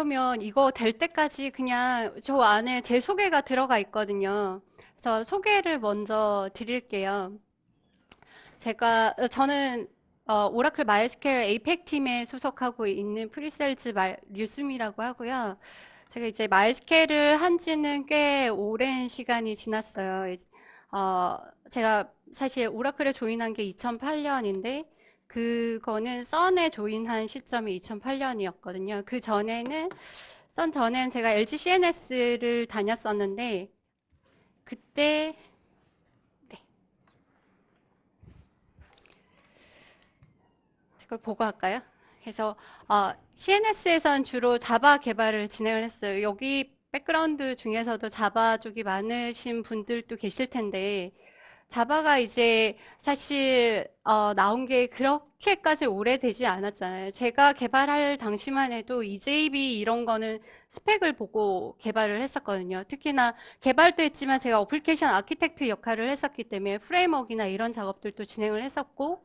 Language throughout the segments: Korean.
그러면 이거 될 때까지 그냥 저 안에 제 소개가 들어가 있거든요. 그래서 소개를 먼저 드릴게요. 저는 오라클 마이스퀘어 에이펙 팀에 소속하고 있는 프리세일즈 류스미라고 하고요. 제가 이제 마이스퀘어를 한 지는 꽤 오랜 시간이 지났어요. 어, 제가 사실 오라클에 조인한 게 2008년인데 그거는 썬에 조인한 시점이 2008년이었거든요. 썬 전엔 제가 LG CNS를 다녔었는데 그때 네, 그걸 보고 할까요? 그래서 CNS에선 주로 자바 개발을 진행을 했어요. 여기 백그라운드 중에서도 자바 쪽이 많으신 분들도 계실 텐데 자바가 이제 사실 나온 게 그렇게까지 오래되지 않았잖아요. 제가 개발할 당시만 해도 EJB 이런 거는 스펙을 보고 개발을 했었거든요. 특히나 개발도 했지만 제가 어플리케이션 아키텍트 역할을 했었기 때문에 프레임워크나 이런 작업들도 진행을 했었고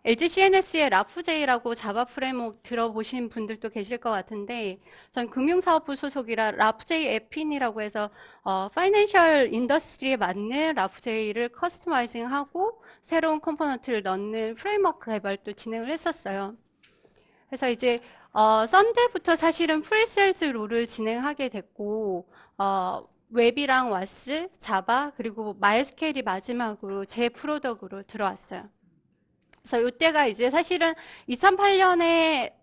LG CNS의 라프제이라고 자바 프레임워크 들어보신 분들도 계실 것 같은데 전 금융사업부 소속이라 라프제이 에핀이라고 해서 파이낸셜 인더스트리에 맞는 라프제이를 커스터마이징하고 새로운 컴포넌트를 넣는 프레임워크 개발도 진행을 했었어요. 그래서 이제 썬데부터 사실은 프리세일즈 롤을 진행하게 됐고 웹이랑 와스, 자바 그리고 마이스퀘일이 마지막으로 제 프로덕으로 들어왔어요. 그래서 이때가 이제 사실은 2008년에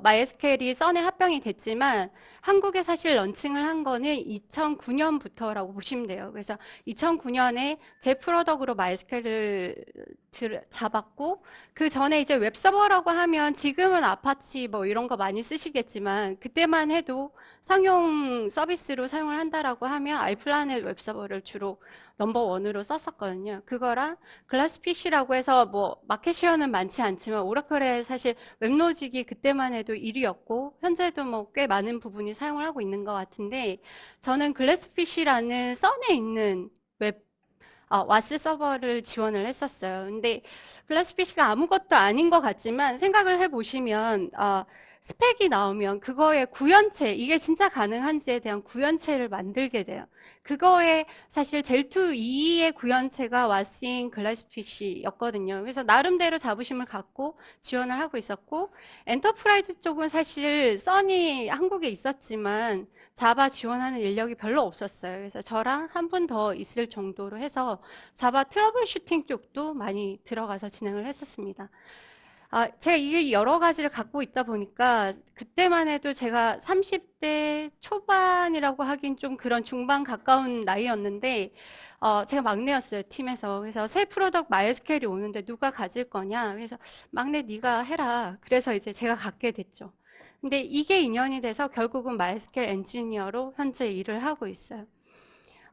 MySQL이 썬에 합병이 됐지만 한국에 사실 런칭을 한 거는 2009년부터라고 보시면 돼요. 그래서 2009년에 제 프로덕으로 MySQL을 잡았고 그 전에 이제 웹서버라고 하면 지금은 아파치 뭐 이런 거 많이 쓰시겠지만 그때만 해도 상용 서비스로 사용을 한다라고 하면 아이플라넷 웹서버를 주로 넘버원으로 썼었거든요. 그거랑 글라스피쉬라고 해서 뭐 마켓시어는 많지 않지만 오라클의 사실 웹로직이 그때만 해도 1위였고 현재도 뭐 꽤 많은 부분이 사용을 하고 있는 것 같은데 저는 글라스피쉬라는 썬에 있는 와스 서버를 지원을 했었어요. 근데 글라스피쉬가 아무것도 아닌 것 같지만 생각을 해보시면 스펙이 나오면 그거의 구현체, 이게 진짜 가능한지에 대한 구현체를 만들게 돼요. 그거에 사실 젤2 2의 구현체가 와스인 글라스피쉬였거든요. 그래서 나름대로 자부심을 갖고 지원을 하고 있었고 엔터프라이즈 쪽은 사실 써니 한국에 있었지만 자바 지원하는 인력이 별로 없었어요. 그래서 저랑 한 분 더 있을 정도로 해서 자바 트러블 슈팅 쪽도 많이 들어가서 진행을 했었습니다. 제가 이게 여러 가지를 갖고 있다 보니까 그때만 해도 제가 30대 초반이라고 하긴 좀 그런 중반 가까운 나이였는데 제가 막내였어요, 팀에서. 그래서 새 프로덕트 마이스퀘어이 오는데 누가 가질 거냐? 그래서 막내 네가 해라. 그래서 이제 제가 갖게 됐죠. 근데 이게 인연이 돼서 결국은 마이스퀘어 엔지니어로 현재 일을 하고 있어요.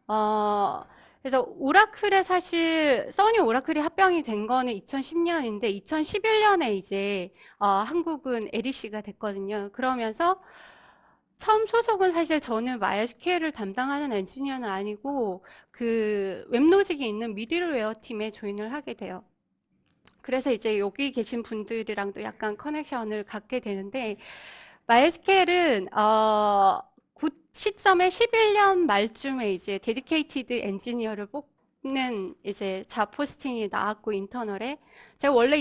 어, 그래서 오라클에 사실 써니 오라클이 합병이 된 거는 2010년인데 2011년에 이제 한국은 LEC가 됐거든요. 그러면서 처음 소속은 사실 저는 MySQL을 담당하는 엔지니어는 아니고 그 웹로직이 있는 미들웨어 팀에 조인을 하게 돼요. 그래서 이제 여기 계신 분들이랑도 약간 커넥션을 갖게 되는데 MySQL은 그 시점에 11년 말쯤에 이제 데디케이티드 엔지니어를 뽑는 이제 잡 포스팅이 나왔고 인터널에 제가 원래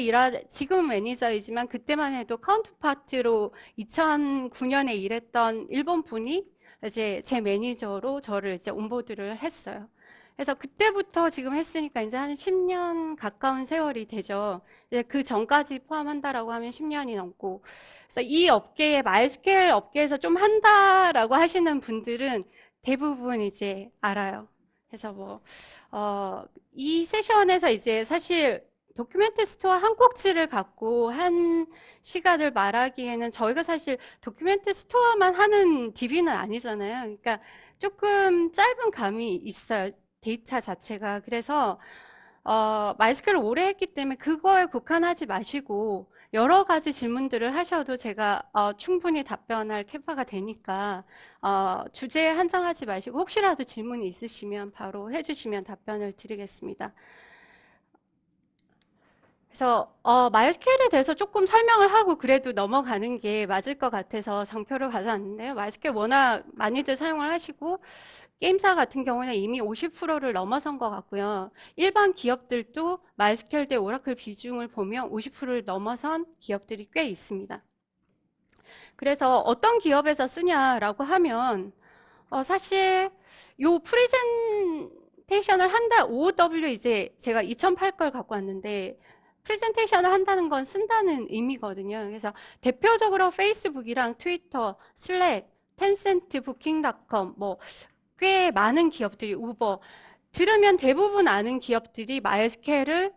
지금 매니저이지만 그때만 해도 카운터파트로 2009년에 일했던 일본 분이 이제 제 매니저로 저를 이제 온보드를 했어요. 그래서 그때부터 지금 했으니까 이제 한 10년 가까운 세월이 되죠. 이제 그 전까지 포함한다라고 하면 10년이 넘고. 그래서 이 업계에, 마이스퀘어 업계에서 좀 한다라고 하시는 분들은 대부분 이제 알아요. 그래서 이 세션에서 이제 사실 도큐멘트 스토어 한 꼭지를 갖고 한 시간을 말하기에는 저희가 사실 도큐멘트 스토어만 하는 DB는 아니잖아요. 그러니까 조금 짧은 감이 있어요. 데이터 자체가. 그래서 마이스퀘어를 오래 했기 때문에 그거에 국한하지 마시고 여러 가지 질문들을 하셔도 제가 충분히 답변할 캐파가 되니까 주제에 한정하지 마시고 혹시라도 질문이 있으시면 바로 해주시면 답변을 드리겠습니다. 그래서 MySQL에 대해서 조금 설명을 하고 그래도 넘어가는 게 맞을 것 같아서 장표를 가져왔는데요. MySQL 워낙 많이들 사용을 하시고 게임사 같은 경우는 이미 50%를 넘어선 것 같고요. 일반 기업들도 MySQL 대 오라클 비중을 보면 50%를 넘어선 기업들이 꽤 있습니다. 그래서 어떤 기업에서 쓰냐라고 하면 사실 요 프레젠테이션을 한다 OOW 이제 제가 2008 걸 갖고 왔는데 프레젠테이션을 한다는 건 쓴다는 의미거든요. 그래서 대표적으로 페이스북이랑 트위터, 슬랙, 텐센트, 부킹닷컴 뭐 꽤 많은 기업들이 우버 들으면 대부분 아는 기업들이 MySQL을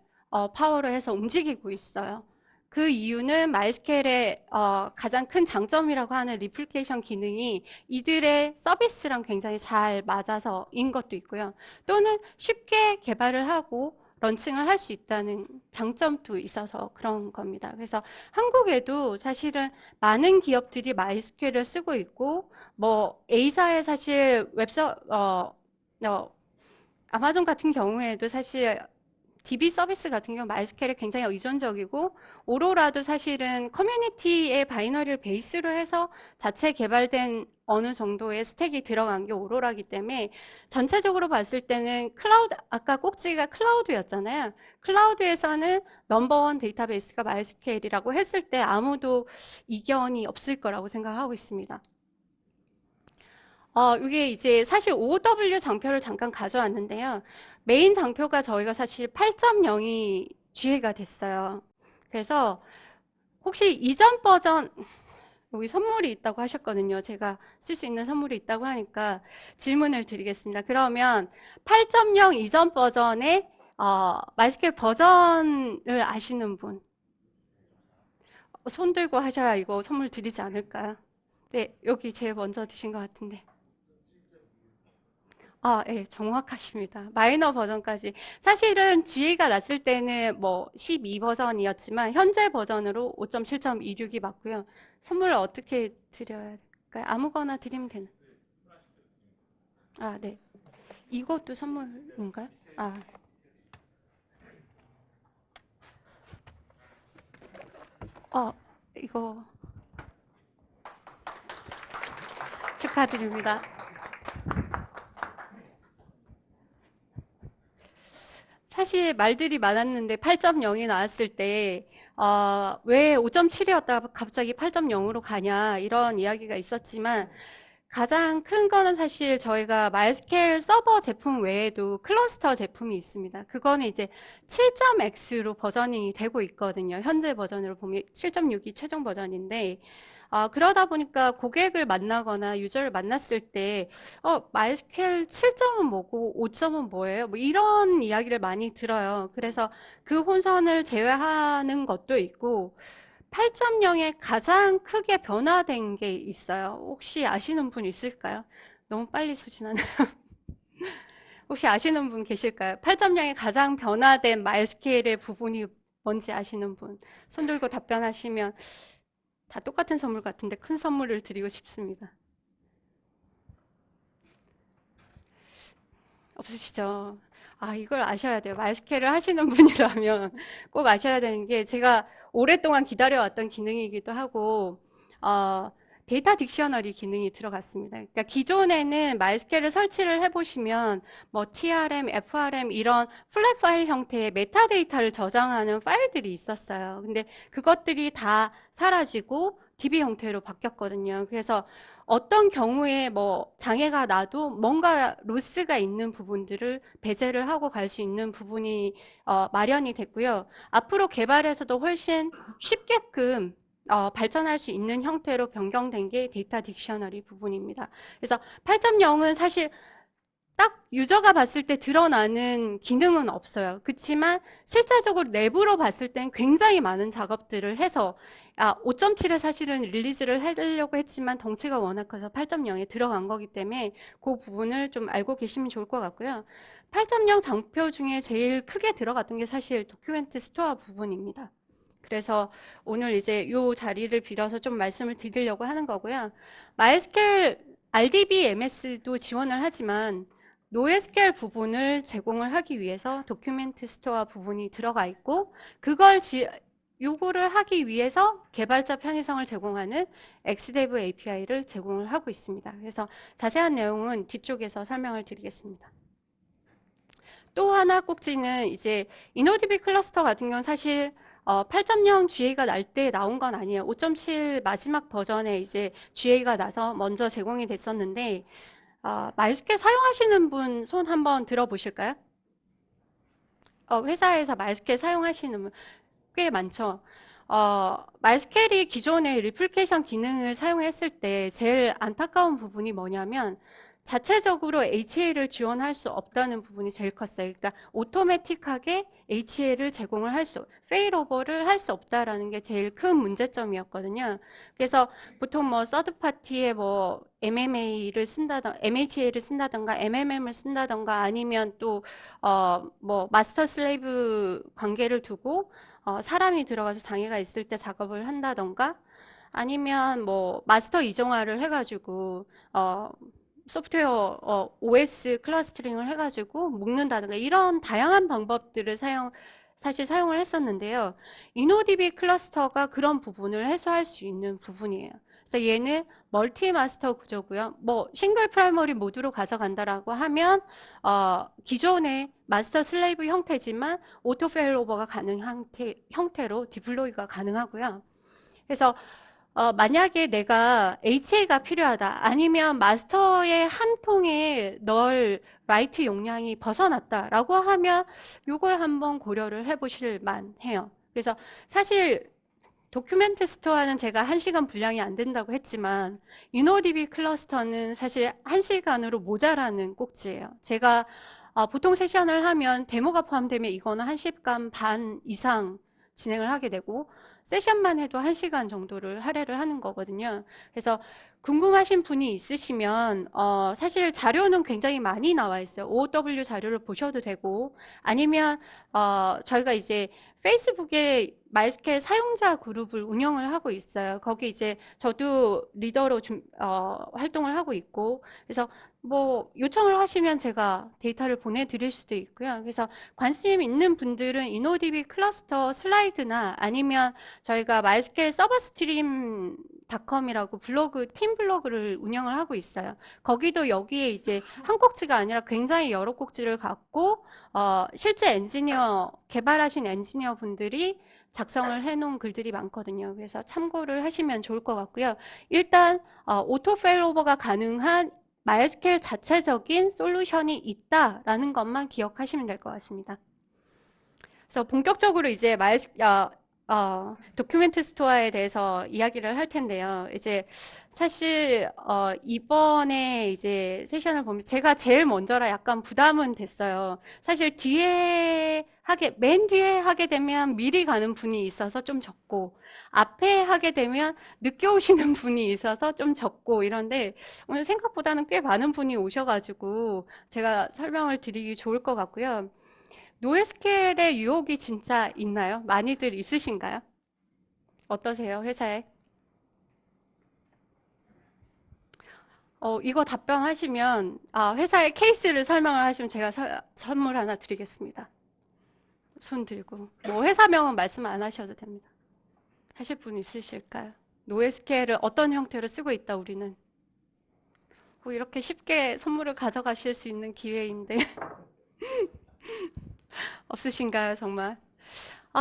파워로 해서 움직이고 있어요. 그 이유는 MySQL의 가장 큰 장점이라고 하는 리플리케이션 기능이 이들의 서비스랑 굉장히 잘 맞아서인 것도 있고요. 또는 쉽게 개발을 하고 런칭을 할 수 있다는 장점도 있어서 그런 겁니다. 그래서 한국에도 사실은 많은 기업들이 MySQL을 쓰고 있고, 뭐 A사의 사실 아마존 같은 경우에도 사실 DB 서비스 같은 경우 MySQL에 굉장히 의존적이고 오로라도 사실은 커뮤니티의 바이너리를 베이스로 해서 자체 개발된 어느 정도의 스택이 들어간 게 오로라기 때문에 전체적으로 봤을 때는 클라우드 아까 꼭지가 클라우드였잖아요. 클라우드에서는 넘버원 데이터베이스가 MySQL이라고 했을 때 아무도 이견이 없을 거라고 생각하고 있습니다. 이게 이제 사실 OW 장표를 잠깐 가져왔는데요. 메인 장표가 저희가 사실 8.0이 GA가 됐어요. 그래서 혹시 이전 버전, 여기 선물이 있다고 하셨거든요. 제가 쓸 수 있는 선물이 있다고 하니까 질문을 드리겠습니다. 그러면 8.0 이전 버전의 MySQL 버전을 아시는 분? 손 들고 하셔야 이거 선물 드리지 않을까요? 네, 여기 제일 먼저 드신 것 같은데. 예, 정확하십니다. 마이너 버전까지. 사실은 GA가 났을 때는 뭐 12 버전이었지만 현재 버전으로 5.7.26이 맞고요. 선물 어떻게 드려야 될까요? 아무거나 드리면 되는. 네. 이것도 선물인가요? 아, 이거 축하드립니다. 사실 말들이 많았는데 8.0이 나왔을 때, 왜 5.7이었다가 갑자기 8.0으로 가냐, 이런 이야기가 있었지만, 가장 큰 거는 사실 저희가 MySQL 서버 제품 외에도 클러스터 제품이 있습니다. 그거는 이제 7.x로 버전이 되고 있거든요. 현재 버전으로 보면 7.6이 최종 버전인데, 그러다 보니까 고객을 만나거나 유저를 만났을 때, MySQL 7점은 뭐고 5점은 뭐예요? 뭐 이런 이야기를 많이 들어요. 그래서 그 혼선을 제외하는 것도 있고, 8.0에 가장 크게 변화된 게 있어요. 혹시 아시는 분 있을까요? 너무 빨리 소진하네. 혹시 아시는 분 계실까요? 8.0에 가장 변화된 MySQL의 부분이 뭔지 아시는 분? 손 들고 답변하시면 다 똑같은 선물 같은데 큰 선물을 드리고 싶습니다. 없으시죠? 이걸 아셔야 돼요. MySQL을 하시는 분이라면 꼭 아셔야 되는 게 제가 오랫동안 기다려왔던 기능이기도 하고, 어, 데이터 딕셔너리 기능이 들어갔습니다. 그러니까 기존에는 MySQL을 설치를 해보시면 뭐 TRM, FRM 이런 플랫 파일 형태의 메타데이터를 저장하는 파일들이 있었어요. 근데 그것들이 다 사라지고 DB 형태로 바뀌었거든요. 그래서 어떤 경우에 뭐 장애가 나도 뭔가 로스가 있는 부분들을 배제를 하고 갈 수 있는 부분이 마련이 됐고요. 앞으로 개발에서도 훨씬 쉽게끔 발전할 수 있는 형태로 변경된 게 데이터 딕셔너리 부분입니다. 그래서 8.0은 사실 딱 유저가 봤을 때 드러나는 기능은 없어요. 그렇지만 실제적으로 내부로 봤을 땐 굉장히 많은 작업들을 해서 5.7에 사실은 릴리즈를 하려고 했지만 덩치가 워낙 커서 8.0에 들어간 거기 때문에 그 부분을 좀 알고 계시면 좋을 것 같고요. 8.0 장표 중에 제일 크게 들어갔던 게 사실 도큐멘트 스토어 부분입니다. 그래서 오늘 이제 이 자리를 빌어서 좀 말씀을 드리려고 하는 거고요. MySQL RDB MS도 지원을 하지만 NoSQL 부분을 제공을 하기 위해서 도큐멘트 스토어 부분이 들어가 있고, 그걸 요거를 하기 위해서 개발자 편의성을 제공하는 Xdev API를 제공을 하고 있습니다. 그래서 자세한 내용은 뒤쪽에서 설명을 드리겠습니다. 또 하나 꼭지는 이제 InnoDB 클러스터 같은 경우는 사실 8.0 GA가 날 때 나온 건 아니에요. 5.7 마지막 버전에 이제 GA가 나서 먼저 제공이 됐었는데, MySQL 사용하시는 분 손 한번 들어보실까요? 회사에서 MySQL 사용하시는 분 꽤 많죠. MySQL이 기존의 리플리케이션 기능을 사용했을 때 제일 안타까운 부분이 뭐냐면 자체적으로 HA를 지원할 수 없다는 부분이 제일 컸어요. 그러니까 오토매틱하게 HA를 제공을 페일오버를 할 수 없다라는 게 제일 큰 문제점이었거든요. 그래서 보통 뭐 서드파티에 뭐 MHA를 쓴다던가 MMM을 쓴다던가 아니면 또 뭐 마스터 슬레이브 관계를 두고 사람이 들어가서 장애가 있을 때 작업을 한다던가 아니면 뭐 마스터 이정화를 해가지고 소프트웨어 OS 클러스터링을 해가지고 묶는다든가 이런 다양한 방법들을 사실 사용을 했었는데요. InnoDB 클러스터가 그런 부분을 해소할 수 있는 부분이에요. 그래서 얘는 멀티 마스터 구조고요. 뭐 싱글 프라이머리 모드로 가져간다라고 하면 기존의 마스터 슬레이브 형태지만 오토 페일오버가 가능한 형태로 디플로이가 가능하고요. 그래서 만약에 내가 HA가 필요하다 아니면 마스터의 한 통에 넣을 라이트 용량이 벗어났다라고 하면 이걸 한번 고려를 해보실 만해요. 그래서 사실 도큐멘트 스토어는 제가 1시간 분량이 안 된다고 했지만 InnoDB 클러스터는 사실 1시간으로 모자라는 꼭지예요. 제가 보통 세션을 하면 데모가 포함되면 이거는 1시간 반 이상 진행을 하게 되고 세션만 해도 1시간 정도를 할애를 하는 거거든요. 그래서 궁금하신 분이 있으시면 사실 자료는 굉장히 많이 나와 있어요. OOW 자료를 보셔도 되고 아니면 저희가 이제 페이스북에 MySQL 사용자 그룹을 운영을 하고 있어요. 거기 이제 저도 리더로 활동을 하고 있고 그래서 뭐 요청을 하시면 제가 데이터를 보내드릴 수도 있고요. 그래서 관심 있는 분들은 InnoDB 클러스터 슬라이드나 아니면 저희가 MySQL 서버 스트림 닷컴이라고 팀 블로그를 운영을 하고 있어요. 거기도 여기에 이제 한 꼭지가 아니라 굉장히 여러 꼭지를 갖고 실제 개발하신 엔지니어 분들이 작성을 해놓은 글들이 많거든요. 그래서 참고를 하시면 좋을 것 같고요. 일단 오토 페일오버가 가능한 MySQL 자체적인 솔루션이 있다라는 것만 기억하시면 될 것 같습니다. 그래서 본격적으로 이제 도큐멘트 스토어에 대해서 이야기를 할 텐데요. 이제 사실 이번에 이제 세션을 보면 제가 제일 먼저라 약간 부담은 됐어요. 사실 맨 뒤에 하게 되면 미리 가는 분이 있어서 좀 적고 앞에 하게 되면 늦게 오시는 분이 있어서 좀 적고 이런데 오늘 생각보다는 꽤 많은 분이 오셔가지고 제가 설명을 드리기 좋을 것 같고요. 노에스케일의 유혹이 진짜 있나요? 많이들 있으신가요? 어떠세요, 회사에? 이거 답변하시면, 회사의 케이스를 설명을 하시면 제가 선물 하나 드리겠습니다. 손 들고. 뭐, 회사명은 말씀 안 하셔도 됩니다. 하실 분 있으실까요? 노에스케일을 어떤 형태로 쓰고 있다, 우리는. 뭐 이렇게 쉽게 선물을 가져가실 수 있는 기회인데, 없으신가요, 정말?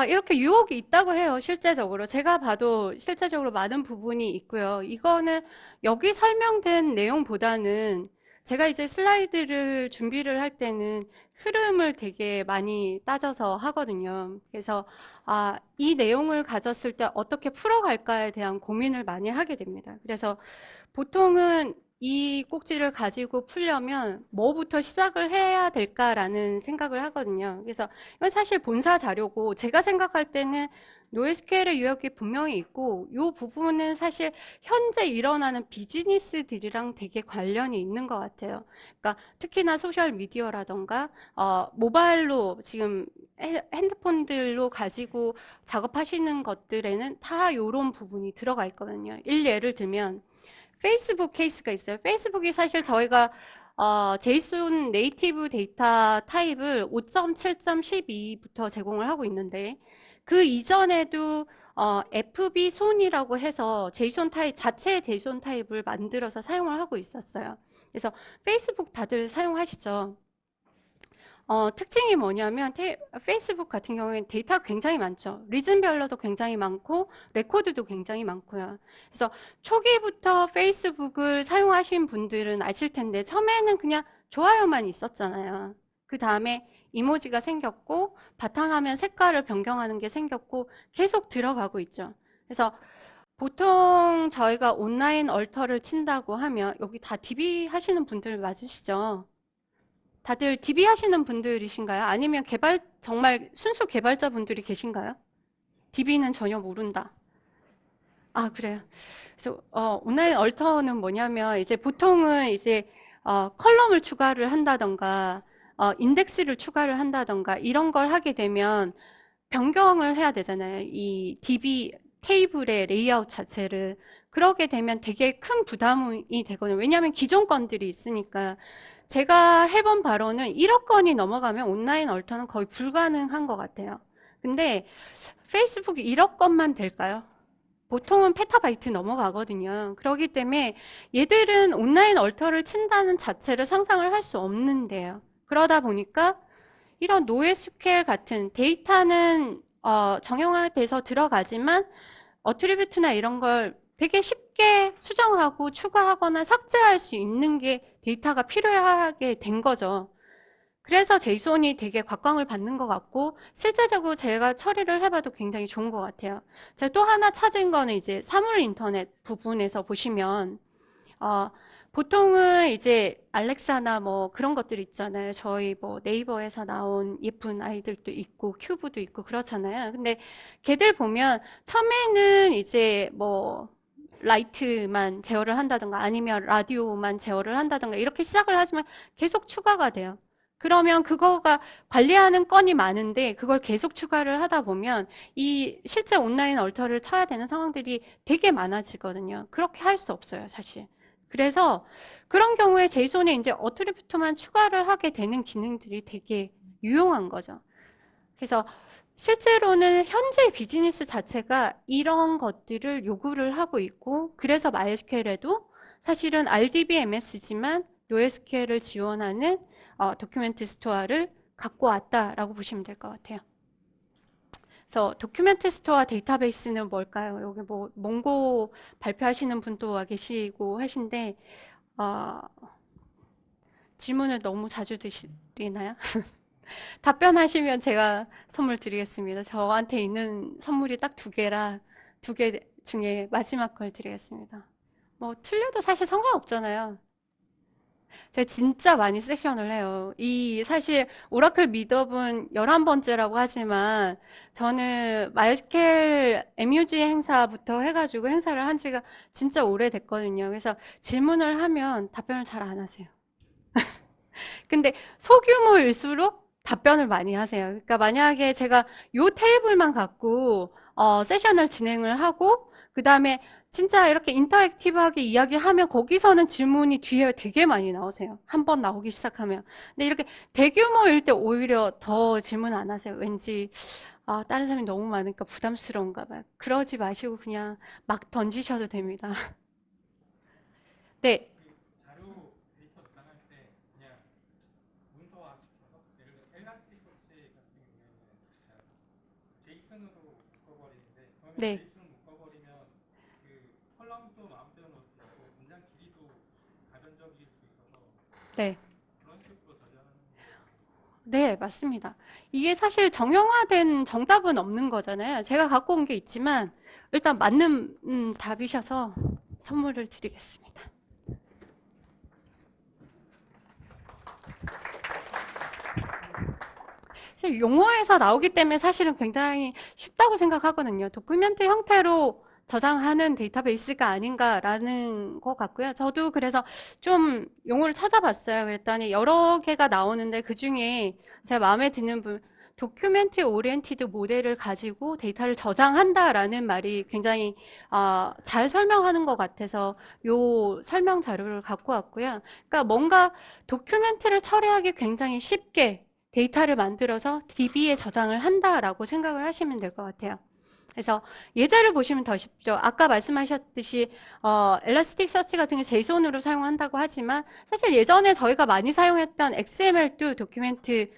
이렇게 유혹이 있다고 해요, 실제적으로. 제가 봐도 실제적으로 많은 부분이 있고요. 이거는 여기 설명된 내용보다는 제가 이제 슬라이드를 준비를 할 때는 흐름을 되게 많이 따져서 하거든요. 그래서, 이 내용을 가졌을 때 어떻게 풀어갈까에 대한 고민을 많이 하게 됩니다. 그래서 보통은 이 꼭지를 가지고 풀려면 뭐부터 시작을 해야 될까라는 생각을 하거든요. 그래서 이건 사실 본사 자료고 제가 생각할 때는 노에스케일의 유형이 분명히 있고 이 부분은 사실 현재 일어나는 비즈니스들이랑 되게 관련이 있는 것 같아요. 그러니까 특히나 소셜 미디어라던가 모바일로 지금 핸드폰들로 가지고 작업하시는 것들에는 다 이런 부분이 들어가 있거든요. 예를 들면 페이스북 케이스가 있어요. 페이스북이 사실 저희가 제이슨 네이티브 데이터 타입을 5.7.12부터 제공을 하고 있는데 그 이전에도 FB 손이라고 해서 제이슨 타입 자체의 제이슨 타입을 만들어서 사용을 하고 있었어요. 그래서 페이스북 다들 사용하시죠? 특징이 뭐냐면 페이스북 같은 경우에는 데이터가 굉장히 많죠. 리즌별로도 굉장히 많고 레코드도 굉장히 많고요. 그래서 초기부터 페이스북을 사용하신 분들은 아실 텐데 처음에는 그냥 좋아요만 있었잖아요. 그 다음에 이모지가 생겼고 바탕화면 색깔을 변경하는 게 생겼고 계속 들어가고 있죠. 그래서 보통 저희가 온라인 얼터를 친다고 하면 여기 다 DB 하시는 분들 맞으시죠? 다들 DB 하시는 분들이신가요? 아니면 정말 순수 개발자분들이 계신가요? DB는 전혀 모른다. 아, 그래요. 그래서, 온라인 얼터는 뭐냐면, 이제 보통은 이제, 컬럼을 추가를 한다던가, 인덱스를 추가를 한다던가, 이런 걸 하게 되면 변경을 해야 되잖아요. 이 DB 테이블의 레이아웃 자체를. 그러게 되면 되게 큰 부담이 되거든요. 왜냐하면 기존 건들이 있으니까. 제가 해본 바로는 1억 건이 넘어가면 온라인 얼터는 거의 불가능한 것 같아요. 근데 페이스북 1억 건만 될까요? 보통은 페타바이트 넘어가거든요. 그렇기 때문에 얘들은 온라인 얼터를 친다는 자체를 상상을 할 수 없는데요. 그러다 보니까 이런 노에스QL 같은 데이터는 정형화돼서 들어가지만 어트리뷰트나 이런 걸 되게 쉽게 수정하고 추가하거나 삭제할 수 있는 게 데이터가 필요하게 된 거죠. 그래서 제이손이 되게 곽광을 받는 것 같고 실제적으로 제가 처리를 해봐도 굉장히 좋은 것 같아요. 제가 또 하나 찾은 거는 이제 사물 인터넷 부분에서 보시면 어, 보통은 이제 알렉사나 뭐 그런 것들 있잖아요. 저희 뭐 네이버에서 나온 예쁜 아이들도 있고 큐브도 있고 그렇잖아요. 근데 걔들 보면 처음에는 이제 뭐 라이트만 제어를 한다던가 아니면 라디오만 제어를 한다던가 이렇게 시작을 하지만 계속 추가가 돼요. 그러면 그거가 관리하는 건이 많은데 그걸 계속 추가를 하다 보면 이 실제 온라인 얼터를 쳐야 되는 상황들이 되게 많아지거든요. 그렇게 할 수 없어요, 사실. 그래서 그런 경우에 제이손에 이제 어트리뷰트만 추가를 하게 되는 기능들이 되게 유용한 거죠. 그래서 실제로는 현재 비즈니스 자체가 이런 것들을 요구를 하고 있고 그래서 MySQL에도 사실은 RDBMS지만 NoSQL을 지원하는 도큐멘트 스토어를 갖고 왔다라고 보시면 될 것 같아요. 그래서 도큐멘트 스토어 데이터베이스는 뭘까요? 여기 뭐 몽고 발표하시는 분도 와 계시고 하신데 질문을 너무 자주 드리나요? 답변하시면 제가 선물 드리겠습니다. 저한테 있는 선물이 딱 두 개라 두 개 중에 마지막 걸 드리겠습니다. 뭐 틀려도 사실 상관없잖아요. 제가 진짜 많이 세션을 해요. 이 사실 오라클 미드업은 11번째라고 하지만 저는 마이스켈 MUG 행사부터 해가지고 행사를 한 지가 진짜 오래됐거든요. 그래서 질문을 하면 답변을 잘 안 하세요. 근데 소규모일수록 답변을 많이 하세요. 그러니까 만약에 제가 요 테이블만 갖고 세션을 진행을 하고 그 다음에 진짜 이렇게 인터랙티브하게 이야기하면 거기서는 질문이 뒤에 되게 많이 나오세요. 한 번 나오기 시작하면. 근데 이렇게 대규모일 때 오히려 더 질문 안 하세요. 왠지 다른 사람이 너무 많으니까 부담스러운가 봐요. 그러지 마시고 그냥 막 던지셔도 됩니다. 네. 네. 네. 네, 맞습니다. 이게 사실 정형화된 정답은 없는 거잖아요. 제가 갖고 온 게 있지만 일단 맞는 답이셔서 선물을 드리겠습니다. 사실 용어에서 나오기 때문에 사실은 굉장히 쉽다고 생각하거든요. 도큐멘트 형태로 저장하는 데이터베이스가 아닌가라는 것 같고요. 저도 그래서 좀 용어를 찾아봤어요. 그랬더니 여러 개가 나오는데 그 중에 제가 마음에 드는 도큐멘트 오리엔티드 모델을 가지고 데이터를 저장한다라는 말이 굉장히 잘 설명하는 것 같아서 요 설명 자료를 갖고 왔고요. 그러니까 뭔가 도큐멘트를 처리하기 굉장히 쉽게 데이터를 만들어서 DB에 저장을 한다라고 생각을 하시면 될 것 같아요. 그래서 예제를 보시면 더 쉽죠. 아까 말씀하셨듯이 엘라스틱 서치 같은 게 제이손으로 사용한다고 하지만 사실 예전에 저희가 많이 사용했던 XML도 도큐멘트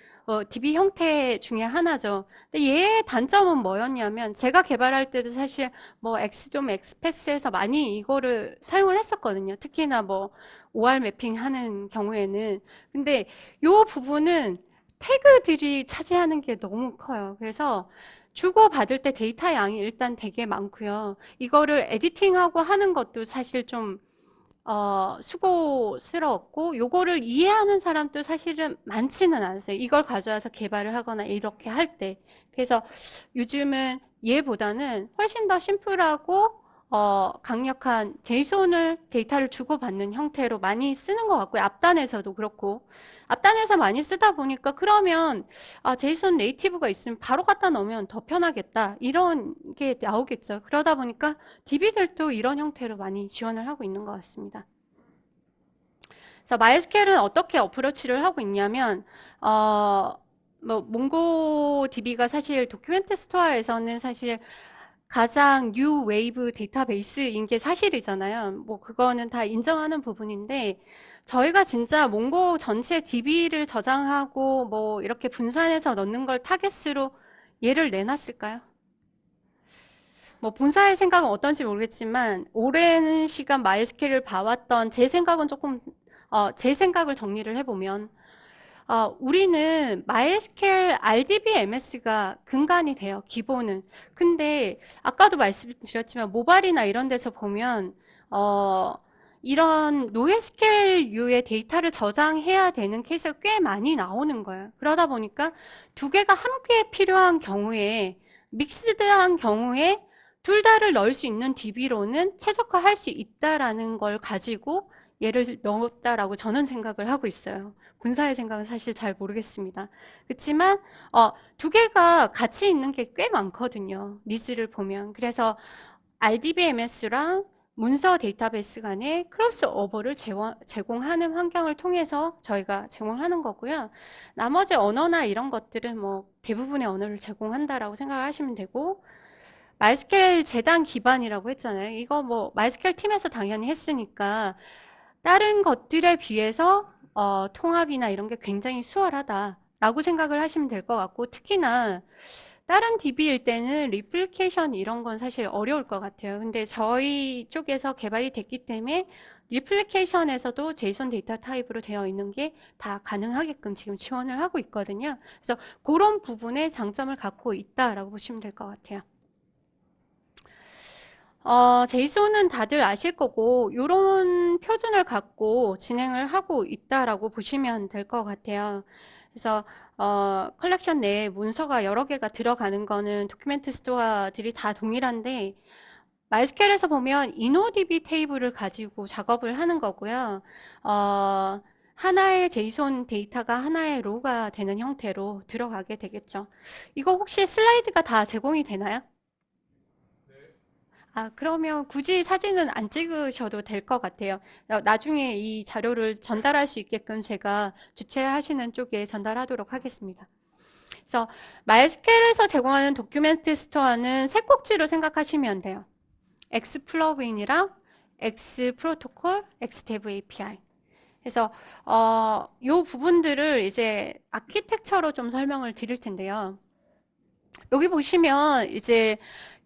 DB 형태 중에 하나죠. 근데 얘의 단점은 뭐였냐면 제가 개발할 때도 사실 뭐 엑스돔, 엑스패스에서 많이 이거를 사용을 했었거든요. 특히나 뭐 OR 매핑 하는 경우에는. 근데 요 부분은 태그들이 차지하는 게 너무 커요. 그래서 주고받을 때 데이터 양이 일단 되게 많고요. 이거를 에디팅하고 하는 것도 사실 좀 수고스러웠고 요거를 이해하는 사람도 사실은 많지는 않았어요. 이걸 가져와서 개발을 하거나 이렇게 할 때. 그래서 요즘은 얘보다는 훨씬 더 심플하고 강력한 제이손을 데이터를 주고받는 형태로 많이 쓰는 것 같고요. 앞단에서도 그렇고. 앞단에서 많이 쓰다 보니까 그러면 제이손 네이티브가 있으면 바로 갖다 넣으면 더 편하겠다. 이런 게 나오겠죠. 그러다 보니까 DB들도 이런 형태로 많이 지원을 하고 있는 것 같습니다. 그래서 MySQL은 어떻게 어프로치를 하고 있냐면 뭐 몽고DB가 사실 도큐멘트 스토어에서는 사실 가장 뉴 웨이브 데이터베이스인 게 사실이잖아요. 뭐 그거는 다 인정하는 부분인데 저희가 진짜 몽고 전체 DB를 저장하고 뭐 이렇게 분산해서 넣는 걸 타겟으로 얘를 내놨을까요? 뭐 본사의 생각은 어떤지 모르겠지만 오랜 시간 MySQL을 봐왔던 제 생각은 조금 제 생각을 정리를 해보면 우리는 MySQL RDBMS가 근간이 돼요. 기본은. 근데 아까도 말씀드렸지만 모바일이나 이런 데서 보면 이런 NoSQL류의 데이터를 저장해야 되는 케이스가 꽤 많이 나오는 거예요. 그러다 보니까 두 개가 함께 필요한 경우에 믹스드한 경우에 둘 다를 넣을 수 있는 DB로는 최적화할 수 있다라는 걸 가지고 얘를 넣었다라고 저는 생각을 하고 있어요. 본사의 생각은 사실 잘 모르겠습니다. 그렇지만 두 개가 같이 있는 게 꽤 많거든요. 니즈를 보면. 그래서 RDBMS랑 문서 데이터베이스 간의 크로스오버를 제공하는 환경을 통해서 저희가 제공하는 거고요. 나머지 언어나 이런 것들은 뭐 대부분의 언어를 제공한다라고 생각을 하시면 되고 MySQL 재단 기반이라고 했잖아요. 이거 뭐 MySQL 팀에서 당연히 했으니까 다른 것들에 비해서 통합이나 이런 게 굉장히 수월하다라고 생각을 하시면 될 것 같고 특히나 다른 DB일 때는 리플리케이션 이런 건 사실 어려울 것 같아요. 근데 저희 쪽에서 개발이 됐기 때문에 리플리케이션에서도 제이손 데이터 타입으로 되어 있는 게 다 가능하게끔 지금 지원을 하고 있거든요. 그래서 그런 부분에 장점을 갖고 있다라고 보시면 될 것 같아요. 제이손은 다들 아실 거고 이런 표준을 갖고 진행을 하고 있다라고 보시면 될 것 같아요. 그래서 컬렉션 내에 문서가 여러 개가 들어가는 거는 도큐멘트 스토어들이 다 동일한데 MySQL에서 보면 InnoDB 테이블을 가지고 작업을 하는 거고요. 하나의 제이손 데이터가 하나의 로가 되는 형태로 들어가게 되겠죠. 이거 혹시 슬라이드가 다 제공이 되나요? 그러면 굳이 사진은 안 찍으셔도 될 것 같아요. 나중에 이 자료를 전달할 수 있게끔 제가 주최하시는 쪽에 전달하도록 하겠습니다. 그래서 MySQL에서 제공하는 도큐멘트 스토어는 세 꼭지로 생각하시면 돼요. X 플러그인이랑 X 프로토콜, X 데브 API. 그래서 요 부분들을 이제 아키텍처로 좀 설명을 드릴 텐데요. 여기 보시면 이제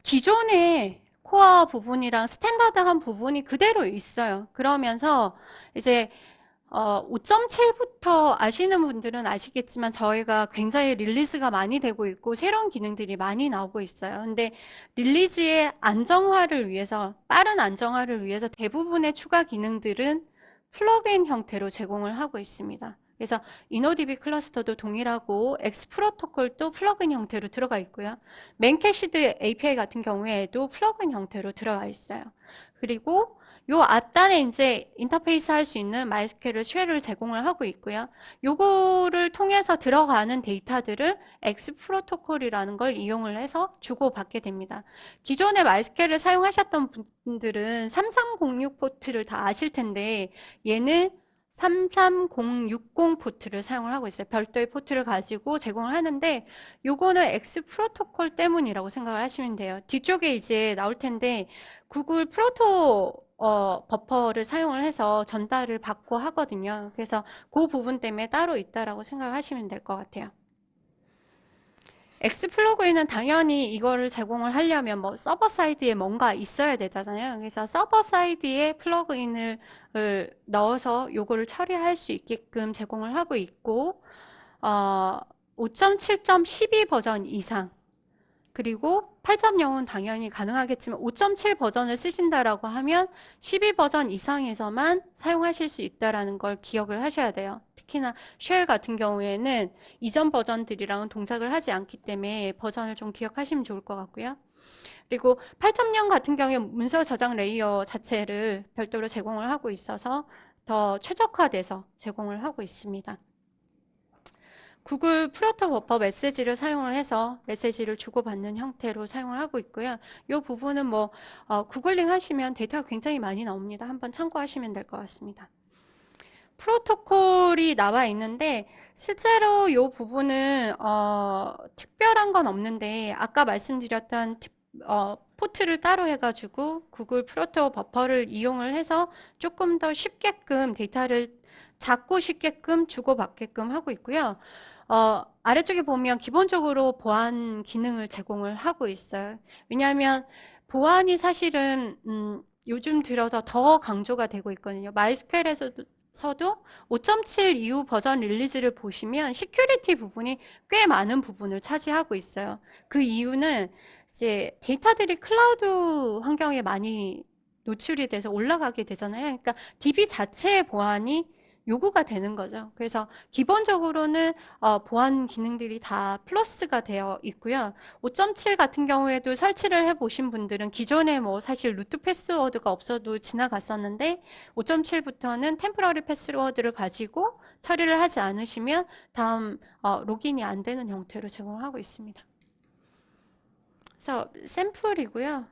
기존의 코어 부분이랑 스탠다드한 부분이 그대로 있어요. 그러면서 이제 5.7부터 아시는 분들은 아시겠지만 저희가 굉장히 릴리즈가 많이 되고 있고 새로운 기능들이 많이 나오고 있어요. 근데 릴리즈의 안정화를 위해서 빠른 안정화를 위해서 대부분의 추가 기능들은 플러그인 형태로 제공을 하고 있습니다. 그래서 InnoDB 클러스터도 동일하고 X 프로토콜도 플러그인 형태로 들어가 있고요. 맨캐시드 API 같은 경우에도 플러그인 형태로 들어가 있어요. 그리고 요 앞단에 이제 인터페이스 할 수 있는 MySQL 쉘을 제공을 하고 있고요. 요거를 통해서 들어가는 데이터들을 X 프로토콜이라는 걸 이용을 해서 주고받게 됩니다. 기존에 MySQL을 사용하셨던 분들은 3306 포트를 다 아실 텐데 얘는 33060 포트를 사용을 하고 있어요. 별도의 포트를 가지고 제공을 하는데 요거는 X 프로토콜 때문이라고 생각을 하시면 돼요. 뒤쪽에 이제 나올 텐데 구글 프로토 버퍼를 사용을 해서 전달을 받고 하거든요. 그래서 그 부분 때문에 따로 있다라고 생각을 하시면 될 것 같아요. X 플러그인은 당연히 이거를 제공을 하려면 뭐 서버 사이드에 뭔가 있어야 되잖아요. 그래서 서버 사이드에 플러그인을 넣어서 요거를 처리할 수 있게끔 제공을 하고 있고 5.7.12 버전 이상 그리고 8.0은 당연히 가능하겠지만 5.7 버전을 쓰신다라고 하면 12 버전 이상에서만 사용하실 수 있다라는 걸 기억을 하셔야 돼요. 특히나 쉘 같은 경우에는 이전 버전들이랑은 동작을 하지 않기 때문에 버전을 좀 기억하시면 좋을 것 같고요. 그리고 8.0 같은 경우에 문서 저장 레이어 자체를 별도로 제공을 하고 있어서 더 최적화돼서 제공을 하고 있습니다. 구글 프로토 버퍼 메시지를 사용을 해서 메시지를 주고받는 형태로 사용을 하고 있고요. 이 부분은 뭐 구글링 하시면 데이터가 굉장히 많이 나옵니다. 한번 참고하시면 될 것 같습니다. 프로토콜이 나와 있는데 실제로 이 부분은 특별한 건 없는데 아까 말씀드렸던 포트를 따로 해가지고 구글 프로토 버퍼를 이용을 해서 조금 더 쉽게끔 데이터를 작고 쉽게끔 주고받게끔 하고 있고요. 아래쪽에 보면 기본적으로 보안 기능을 제공을 하고 있어요. 왜냐하면 보안이 사실은 요즘 들어서 더 강조가 되고 있거든요. MySQL에서도 5.7 이후 버전 릴리즈를 보시면 시큐리티 부분이 꽤 많은 부분을 차지하고 있어요. 그 이유는 이제 데이터들이 클라우드 환경에 많이 노출이 돼서 올라가게 되잖아요. 그러니까 DB 자체의 보안이 요구가 되는 거죠. 그래서 기본적으로는 보안 기능들이 다 플러스가 되어 있고요. 5.7 같은 경우에도 설치를 해보신 분들은 기존에 뭐 사실 루트 패스워드가 없어도 지나갔었는데 5.7부터는 템포러리 패스워드를 가지고 처리를 하지 않으시면 다음 로그인이 안 되는 형태로 제공을 하고 있습니다. 그래서 샘플이고요.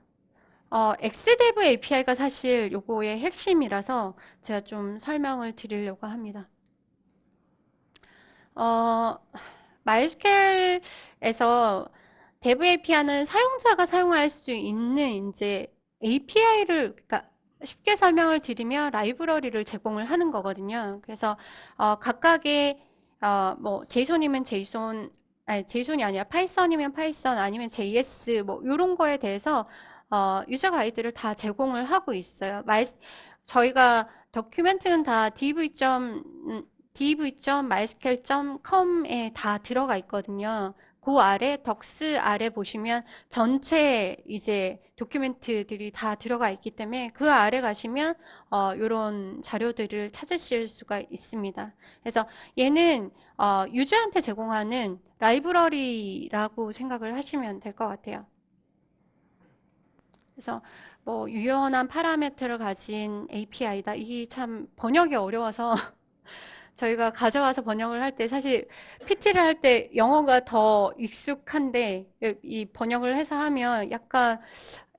XDev API가 사실 요거의 핵심이라서 제가 좀 설명을 드리려고 합니다. MySQL에서 Dev API는 사용자가 사용할 수 있는 이제 API를, 그러니까 쉽게 설명을 드리면 라이브러리를 제공을 하는 거거든요. 그래서 각각의 뭐 제이손이면 제이손, 아니 제이손이 아니라 파이썬이면 파이썬 아니면 JS 뭐 이런 거에 대해서 유저 가이드를 다 제공을 하고 있어요. 저희가 도큐멘트는 다 div.mysql.com에 다 들어가 있거든요. 그 아래 덕스 아래 보시면 전체 이제 도큐멘트들이 다 들어가 있기 때문에 그 아래 가시면 이런 자료들을 찾으실 수가 있습니다. 그래서 얘는 유저한테 제공하는 라이브러리라고 생각을 하시면 될 것 같아요. 그래서 뭐 유연한 파라미터를 가진 API다. 이게 참 번역이 어려워서 저희가 가져와서 번역을 할 때 사실 PT를 할 때 영어가 더 익숙한데 이 번역을 해서 하면 약간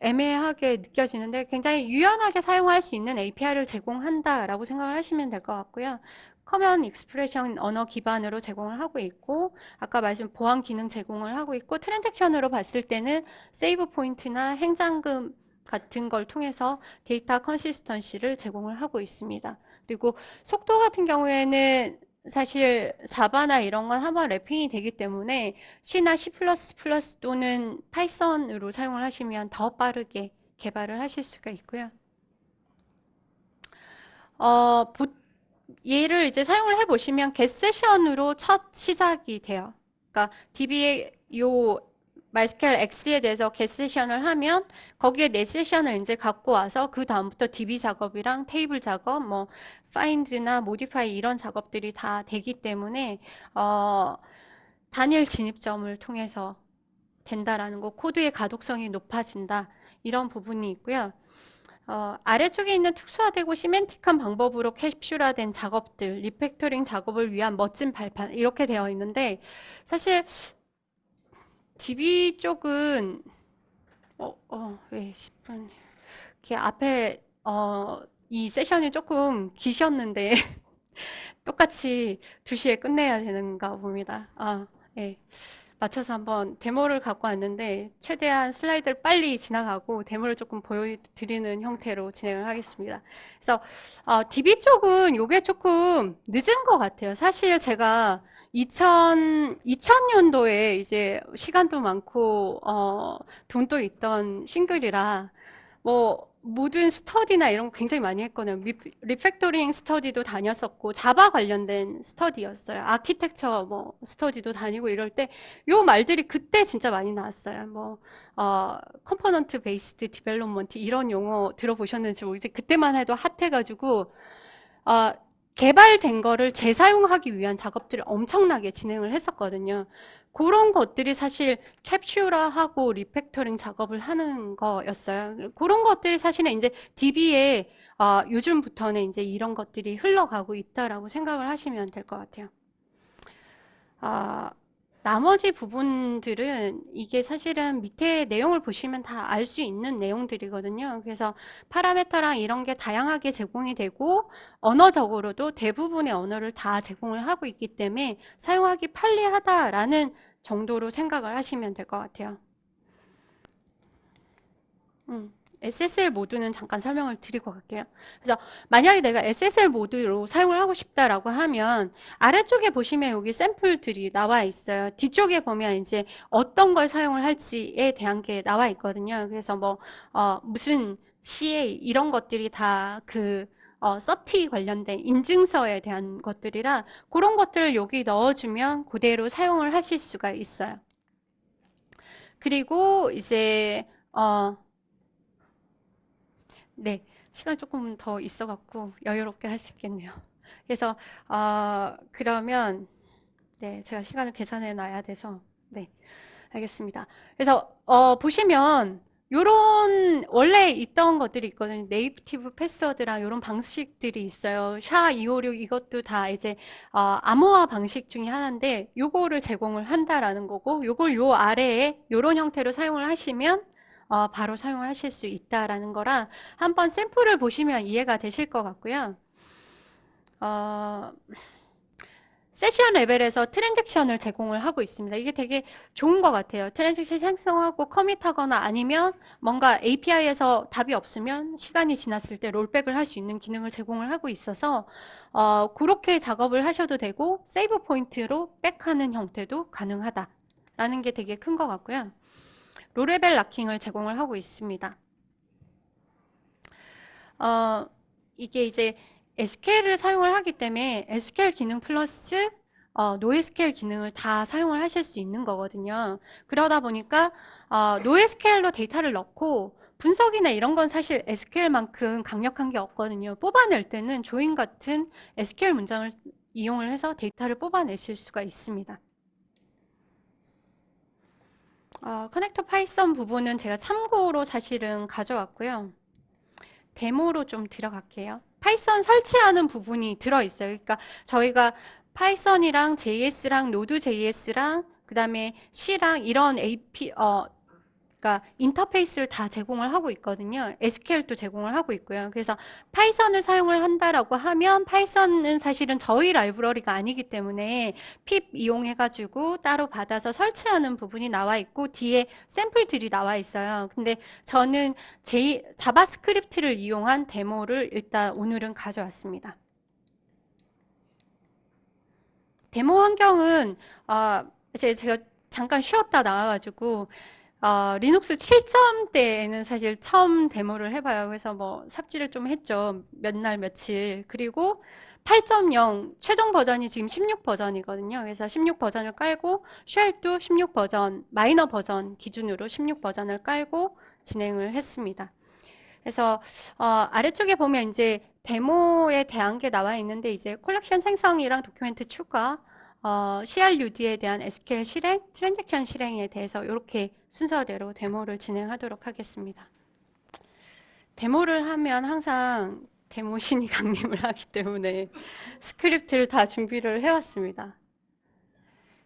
애매하게 느껴지는데 굉장히 유연하게 사용할 수 있는 API를 제공한다라고 생각을 하시면 될 것 같고요. 커먼 익스프레션 언어 기반으로 제공을 하고 있고 아까 말씀 보안 기능 제공을 하고 있고 트랜잭션으로 봤을 때는 세이브 포인트나 행장금 같은 걸 통해서 데이터 컨시스턴시를 제공을 하고 있습니다. 그리고 속도 같은 경우에는 사실 자바나 이런 건 한번 래핑이 되기 때문에 C나 C++ 또는 파이썬으로 사용을 하시면 더 빠르게 개발을 하실 수가 있고요. 어, 얘를 이제 사용을 해보시면 get 세션으로 첫 시작이 돼요. 그러니까 DB의 요 MySQL X에 대해서 get 세션을 하면 거기에 내 세션을 이제 갖고 와서 그 다음부터 DB 작업이랑 테이블 작업, 뭐 find나 modify 이런 작업들이 다 되기 때문에 어, 단일 진입점을 통해서 된다라는 거, 코드의 가독성이 높아진다 이런 부분이 있고요. 아래쪽에 있는 특수화되고 시멘틱한 방법으로 캡슐화된 작업들, 리팩토링 작업을 위한 멋진 발판 이렇게 되어 있는데 사실 DB 쪽은 왜 10분 이렇게 앞에 이 세션이 조금 기셨는데 똑같이 2시에 끝내야 되는가 봅니다. 예. 맞춰서 한번 데모를 갖고 왔는데 최대한 슬라이드를 빨리 지나가고 데모를 조금 보여드리는 형태로 진행을 하겠습니다. 그래서 DB 쪽은 요게 조금 늦은 것 같아요. 사실 제가 2000년도에 이제 시간도 많고 돈도 있던 싱글이라 뭐 모든 스터디나 이런 거 굉장히 많이 했거든요. 리팩토링 스터디도 다녔었고 자바 관련된 스터디였어요. 아키텍처 뭐 스터디도 다니고 이럴 때 요 말들이 그때 진짜 많이 나왔어요. 뭐 컴포넌트 베이스드 디벨롭먼트 이런 용어 들어보셨는지 모르겠는데 그때만 해도 핫해가지고 어, 개발된 거를 재사용하기 위한 작업들을 엄청나게 진행을 했었거든요. 그런 것들이 사실 캡슐화하고 리팩터링 작업을 하는 거였어요. 그런 것들이 사실은 이제 DB에 요즘부터는 이제 이런 것들이 흘러가고 있다라고 생각을 하시면 될 것 같아요. 아, 나머지 부분들은 이게 사실은 밑에 내용을 보시면 다 알 수 있는 내용들이거든요. 그래서 파라메터랑 이런 게 다양하게 제공이 되고 언어적으로도 대부분의 언어를 다 제공을 하고 있기 때문에 사용하기 편리하다라는 정도로 생각을 하시면 될 것 같아요. SSL 모드는 잠깐 설명을 드리고 갈게요. 그래서 만약에 내가 SSL 모드로 사용을 하고 싶다라고 하면 아래쪽에 보시면 여기 샘플들이 나와 있어요. 뒤쪽에 보면 이제 어떤 걸 사용을 할지에 대한 게 나와 있거든요. 그래서 뭐 무슨 CA 이런 것들이 다 그 서티 관련된 인증서에 대한 것들이라 그런 것들을 여기 넣어주면 그대로 사용을 하실 수가 있어요. 그리고 이제 네, 시간 조금 더 있어갖고 여유롭게 할 수 있겠네요. 그래서 그러면 네, 제가 시간을 계산해 놔야 돼서 네, 알겠습니다. 그래서 보시면 요런 원래 있던 것들이 있거든요. 네이티브 패스워드랑 요런 방식들이 있어요. SHA-256 이것도 다 이제 암호화 방식 중에 하나인데 요거를 제공을 한다라는 거고 요걸 요 아래에 요런 형태로 사용을 하시면 바로 사용을 하실 수 있다라는 거라 한번 샘플을 보시면 이해가 되실 것 같고요. 어, 세션 레벨에서 트랜잭션을 제공을 하고 있습니다. 이게 되게 좋은 것 같아요. 트랜잭션 생성하고 커밋하거나 아니면 뭔가 API에서 답이 없으면 시간이 지났을 때 롤백을 할 수 있는 기능을 제공을 하고 있어서 그렇게 작업을 하셔도 되고 세이브 포인트로 백하는 형태도 가능하다라는 게 되게 큰 것 같고요. 롤레벨 락킹을 제공을 하고 있습니다. 어, 이게 이제 SQL을 사용을 하기 때문에 SQL 기능 플러스 NoSQL 기능을 다 사용을 하실 수 있는 거거든요. 그러다 보니까 NoSQL로 데이터를 넣고 분석이나 이런 건 사실 SQL만큼 강력한 게 없거든요. 뽑아낼 때는 조인 같은 SQL 문장을 이용을 해서 데이터를 뽑아내실 수가 있습니다. 커넥터 파이썬 부분은 제가 참고로 사실은 가져왔고요. 데모로 좀 들어갈게요. 파이썬 설치하는 부분이 들어있어요. 그러니까 저희가 파이썬이랑 JS랑 노드 JS랑 그다음에 C랑 이런 그러니까 인터페이스를 다 제공을 하고 있거든요. SQL도 제공을 하고 있고요. 그래서 파이썬을 사용을 한다라고 하면 파이썬은 사실은 저희 라이브러리가 아니기 때문에 핍 이용해가지고 따로 받아서 설치하는 부분이 나와 있고 뒤에 샘플들이 나와 있어요. 근데 저는 자바스크립트를 이용한 데모를 일단 오늘은 가져왔습니다. 데모 환경은 제가 잠깐 쉬었다 나와가지고 리눅스 7점대에는 사실 처음 데모를 해봐요. 그래서 뭐 삽질을 좀 했죠. 몇 날 며칠. 그리고 8.0 최종 버전이 지금 16 버전이거든요. 그래서 16 버전을 깔고 쉘도 16 버전, 마이너 버전 기준으로 16 버전을 깔고 진행을 했습니다. 그래서 아래쪽에 보면 이제 데모에 대한 게 나와 있는데 이제 콜렉션 생성이랑 도큐멘트 추가, CRUD에 대한 SQL 실행, 트랜잭션 실행에 대해서 이렇게 순서대로 데모를 진행하도록 하겠습니다. 데모를 하면 항상 데모신이 강림을 하기 때문에 스크립트를 다 준비를 해왔습니다.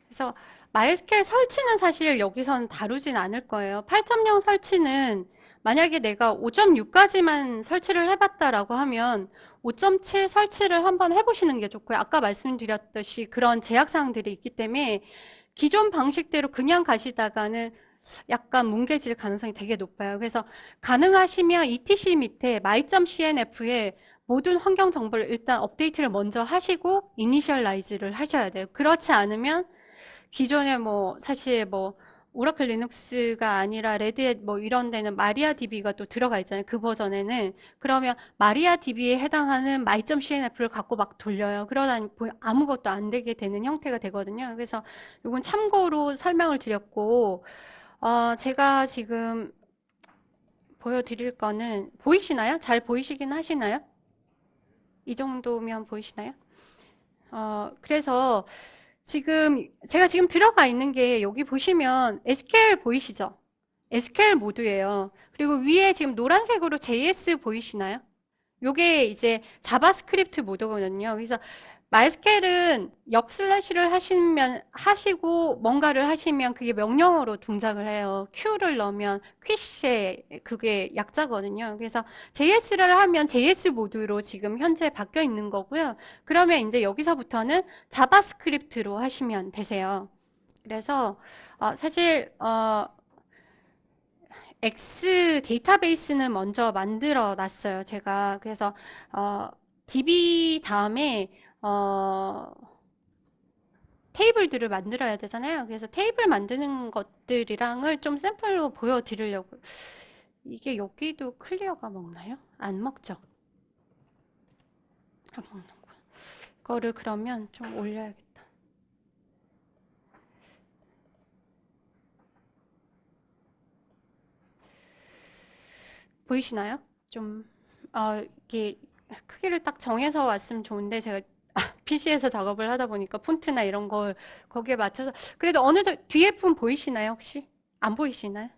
그래서 MySQL 설치는 사실 여기선 다루진 않을 거예요. 8.0 설치는 만약에 내가 5.6까지만 설치를 해봤다라고 하면 5.7 설치를 한번 해보시는 게 좋고요. 아까 말씀드렸듯이 그런 제약사항들이 있기 때문에 기존 방식대로 그냥 가시다가는 약간 뭉개질 가능성이 되게 높아요. 그래서 가능하시면 ETC 밑에 my.cnf에 모든 환경 정보를 일단 업데이트를 먼저 하시고 이니셜라이즈를 하셔야 돼요. 그렇지 않으면 기존에 뭐 사실 뭐 오라클 리눅스가 아니라 레드햇 뭐 이런 데는 마리아 DB가 또 들어가 있잖아요. 그 버전에는. 그러면 마리아 DB에 해당하는 my.cnf를 갖고 막 돌려요. 그러다 아무것도 안 되게 되는 형태가 되거든요. 그래서 이건 참고로 설명을 드렸고 제가 지금 보여드릴 거는 보이시나요? 잘 보이시긴 하시나요? 이 정도면 보이시나요? 그래서 제가 지금 들어가 있는 게 여기 보시면 SQL 보이시죠? SQL 모드예요. 그리고 위에 지금 노란색으로 JS 보이시나요? 요게 이제 자바스크립트 모드거든요. 그래서 MySQL은 역슬래시를 하시고 뭔가를 하시면 그게 명령어로 동작을 해요. Q를 넣으면 퀴시에 그게 약자거든요. 그래서 JS를 하면 JS 모드로 지금 현재 바뀌어 있는 거고요. 그러면 이제 여기서부터는 자바스크립트로 하시면 되세요. 그래서 사실 X 데이터베이스는 먼저 만들어 놨어요. 제가 그래서 DB 다음에 테이블들을 만들어야 되잖아요. 그래서 테이블 만드는 것들이랑을 좀 샘플로 보여드리려고. 이게 여기도 클리어가 먹나요? 안 먹죠? 안 먹는구나. 이거를 그러면 좀 올려야겠다. 보이시나요? 좀 이게 크기를 딱 정해서 왔으면 좋은데 제가 PC에서 작업을 하다 보니까 폰트나 이런 걸 거기에 맞춰서 그래도 어느 정도 뒤에 분 보이시나요 혹시? 안 보이시나요?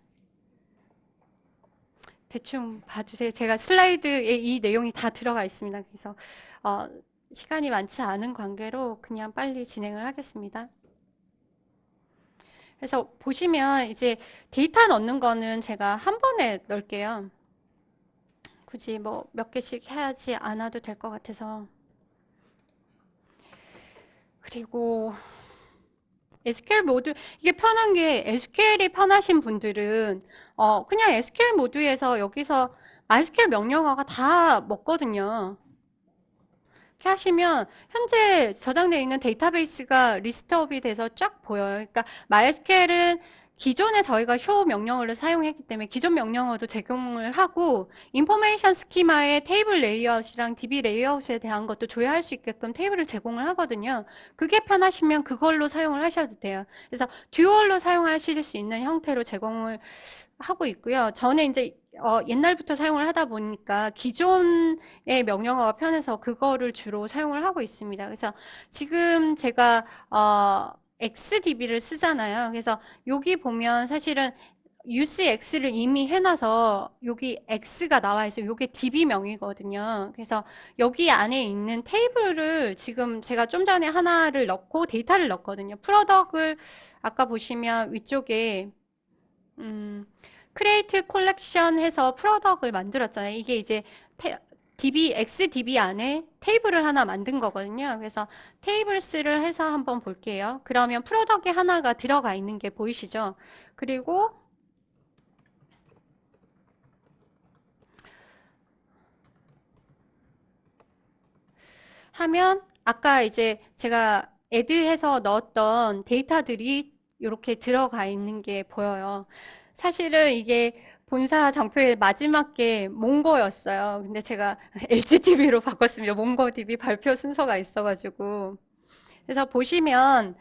대충 봐주세요. 제가 슬라이드에 이 내용이 다 들어가 있습니다. 그래서 어, 시간이 많지 않은 관계로 그냥 빨리 진행을 하겠습니다. 그래서 보시면 이제 데이터 넣는 거는 제가 한 번에 넣을게요. 굳이 뭐 몇 개씩 해야지 않아도 될 것 같아서. 그리고 SQL 모드, 이게 편한 게 SQL이 편하신 분들은 그냥 SQL 모드에서 여기서 MySQL 명령어가 다 먹거든요. 이렇게 하시면 현재 저장되어 있는 데이터베이스가 리스트업이 돼서 쫙 보여요. 그러니까 MySQL은 기존에 저희가 show 명령어를 사용했기 때문에 기존 명령어도 제공을 하고 인포메이션 스키마의 테이블 레이아웃이랑 DB 레이아웃에 대한 것도 조회할 수 있게끔 테이블을 제공을 하거든요. 그게 편하시면 그걸로 사용을 하셔도 돼요. 그래서 듀얼로 사용하실 수 있는 형태로 제공을 하고 있고요. 저는 이제 옛날부터 사용을 하다 보니까 기존의 명령어가 편해서 그거를 주로 사용을 하고 있습니다. 그래서 지금 제가 XDB를 쓰잖아요. 그래서 여기 보면 사실은 use X를 이미 해놔서 여기 X가 나와 있어요. 이게 DB명이거든요. 그래서 여기 안에 있는 테이블을 지금 제가 좀 전에 하나를 넣고 데이터를 넣었거든요. 프로덕을 아까 보시면 위쪽에 크리에이트 콜렉션 해서 프로덕을 만들었잖아요. 이게 이제 XDB 안에 테이블을 하나 만든 거거든요. 그래서 테이블스를 해서 한번 볼게요. 그러면 프로덕에 하나가 들어가 있는 게 보이시죠? 그리고 하면 아까 이제 제가 애드해서 넣었던 데이터들이 이렇게 들어가 있는 게 보여요. 사실은 이게 본사 장표의 마지막 게 몽고였어요. 근데 제가 LGDB로 바꿨습니다. 몽고DB 발표 순서가 있어가지고. 그래서 보시면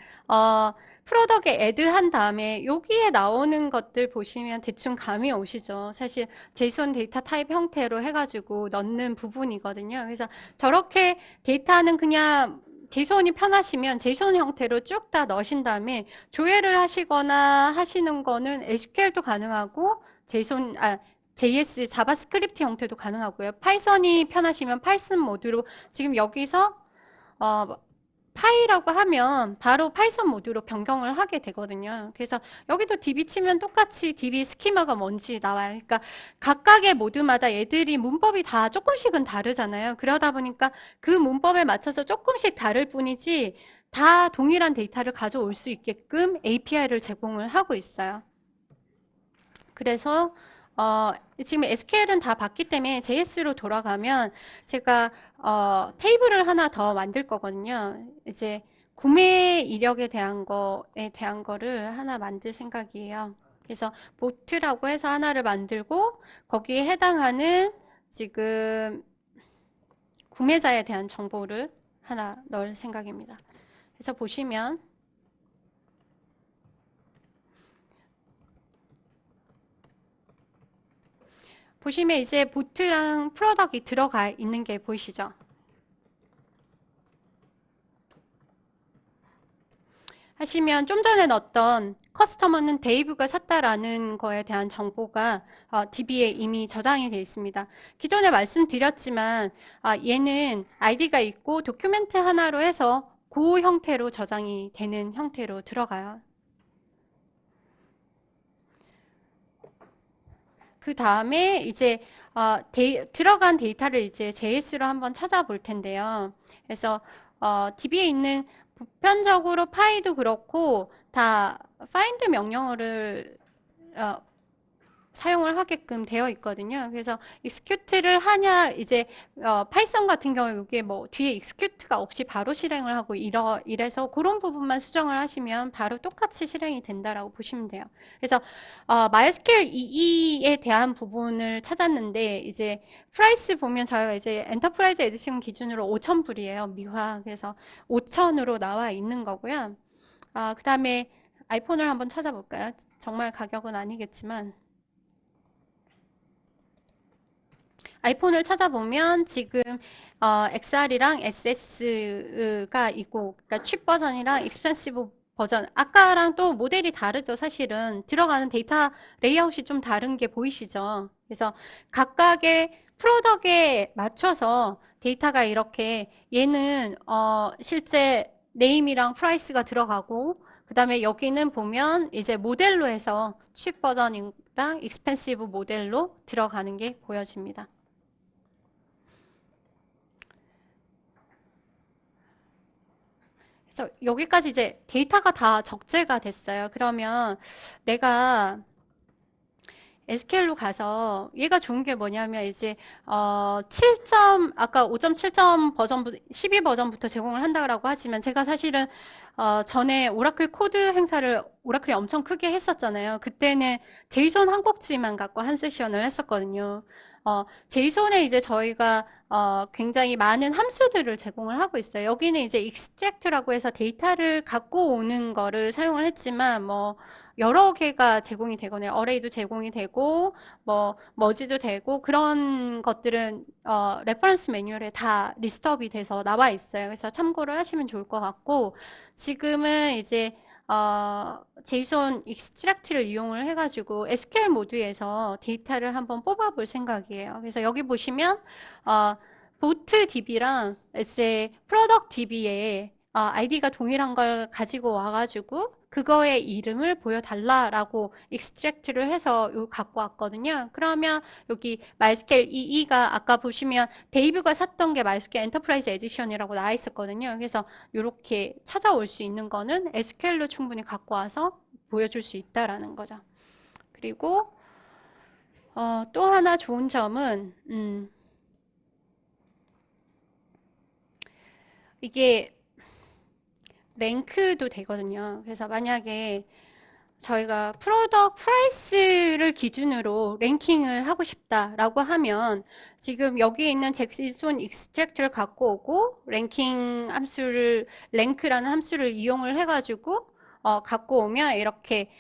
프로덕에 애드 한 다음에 여기에 나오는 것들 보시면 대충 감이 오시죠. 사실 제이슨 데이터 타입 형태로 해가지고 넣는 부분이거든요. 그래서 저렇게 데이터는 그냥 제이슨이 편하시면 제이슨 형태로 쭉 다 넣으신 다음에 조회를 하시거나 하시는 거는 SQL도 가능하고 JS 자바스크립트 형태도 가능하고요. 파이썬이 편하시면 파이썬 모드로 지금 여기서 어, 파이라고 하면 바로 파이썬 모드로 변경을 하게 되거든요. 그래서 여기도 DB 치면 똑같이 DB 스키마가 뭔지 나와요. 그러니까 각각의 모드마다 얘들이 문법이 다 조금씩은 다르잖아요. 그러다 보니까 그 문법에 맞춰서 조금씩 다를 뿐이지 다 동일한 데이터를 가져올 수 있게끔 API를 제공을 하고 있어요. 그래서 지금 SQL은 다 봤기 때문에 JS로 돌아가면 제가 테이블을 하나 더 만들 거거든요. 이제 구매 이력에 대한 거를 하나 만들 생각이에요. 그래서 보트라고 해서 하나를 만들고 거기에 해당하는 지금 구매자에 대한 정보를 하나 넣을 생각입니다. 그래서 보시면 이제 보트랑 프로덕이 들어가 있는 게 보이시죠? 하시면 좀 전에 넣었던 커스터머는 데이브가 샀다라는 거에 대한 정보가 DB에 이미 저장이 되어 있습니다. 기존에 말씀드렸지만 얘는 아이디가 있고 도큐멘트 하나로 해서 그 형태로 저장이 되는 형태로 들어가요. 그 다음에 이제 들어간 데이터를 이제 JS로 한번 찾아볼 텐데요. 그래서 DB에 있는 보편적으로 파이도 그렇고 다 find 명령어를 어, 사용을 하게끔 되어 있거든요. 그래서 execute를 하냐 이제 파이썬 같은 경우에 이게 뭐 뒤에 execute가 없이 바로 실행을 하고 이래서 그런 부분만 수정을 하시면 바로 똑같이 실행이 된다라고 보시면 돼요. 그래서 MySQL 2에 대한 부분을 찾았는데 이제 프라이스 보면 저희가 이제 엔터프라이즈 에디션 기준으로 5,000불이에요. 미화. 그래서 5,000으로 나와 있는 거고요. 그다음에 아이폰을 한번 찾아볼까요? 정말 가격은 아니겠지만 아이폰을 찾아보면 지금 XR이랑 SS가 있고, 그러니까 칩 버전이랑 익스펜시브 버전. 아까랑 또 모델이 다르죠, 사실은. 들어가는 데이터 레이아웃이 좀 다른 게 보이시죠? 그래서 각각의 프로덕에 맞춰서 데이터가 이렇게 얘는 실제 네임이랑 프라이스가 들어가고 그다음에 여기는 보면 이제 모델로 해서 칩 버전이랑 익스펜시브 모델로 들어가는 게 보여집니다. 그래서 여기까지 이제 데이터가 다 적재가 됐어요. 그러면 내가 SQL로 가서 얘가 좋은 게 뭐냐면 이제 7점 아까 5.7점 버전부터 12 버전부터 제공을 한다고 하지만 제가 사실은 전에 오라클 코드 행사를 오라클이 엄청 크게 했었잖아요. 그때는 제이손 한 꼭지만 갖고 한 세션을 했었거든요. 제이손에 이제 저희가 굉장히 많은 함수들을 제공을 하고 있어요. 여기는 이제 extract라고 해서 데이터를 갖고 오는 거를 사용을 했지만 뭐 여러 개가 제공이 되거든요. 어레이도 제공이 되고 뭐 머지도 되고 그런 것들은 레퍼런스 매뉴얼에 다 리스트업이 돼서 나와 있어요. 그래서 참고를 하시면 좋을 것 같고 지금은 이제 제이손 익스트랙트를 이용을 해가지고 SQL 모드에서 데이터를 한번 뽑아볼 생각이에요. 그래서 여기 보시면 보트 DB랑 이제 프로덕트 DB에 아이디가 동일한 걸 가지고 와가지고 그거의 이름을 보여달라라고 익스트랙트를 해서 요 갖고 왔거든요. 그러면 여기 MySQL 2가 아까 보시면 데이브가 샀던 게 MySQL 엔터프라이즈 에디션이라고 나와 있었거든요. 그래서 이렇게 찾아올 수 있는 거는 SQL로 충분히 갖고 와서 보여줄 수 있다라는 거죠. 그리고 또 하나 좋은 점은 이게 랭크도 되거든요. 그래서 만약에 저희가 프로덕트 프라이스를 기준으로 랭킹을 하고 싶다라고 하면 지금 여기 있는 잭슨 익스트랙트를 갖고 오고 랭킹 함수를 랭크라는 함수를 이용을 해가지고 갖고 오면 이렇게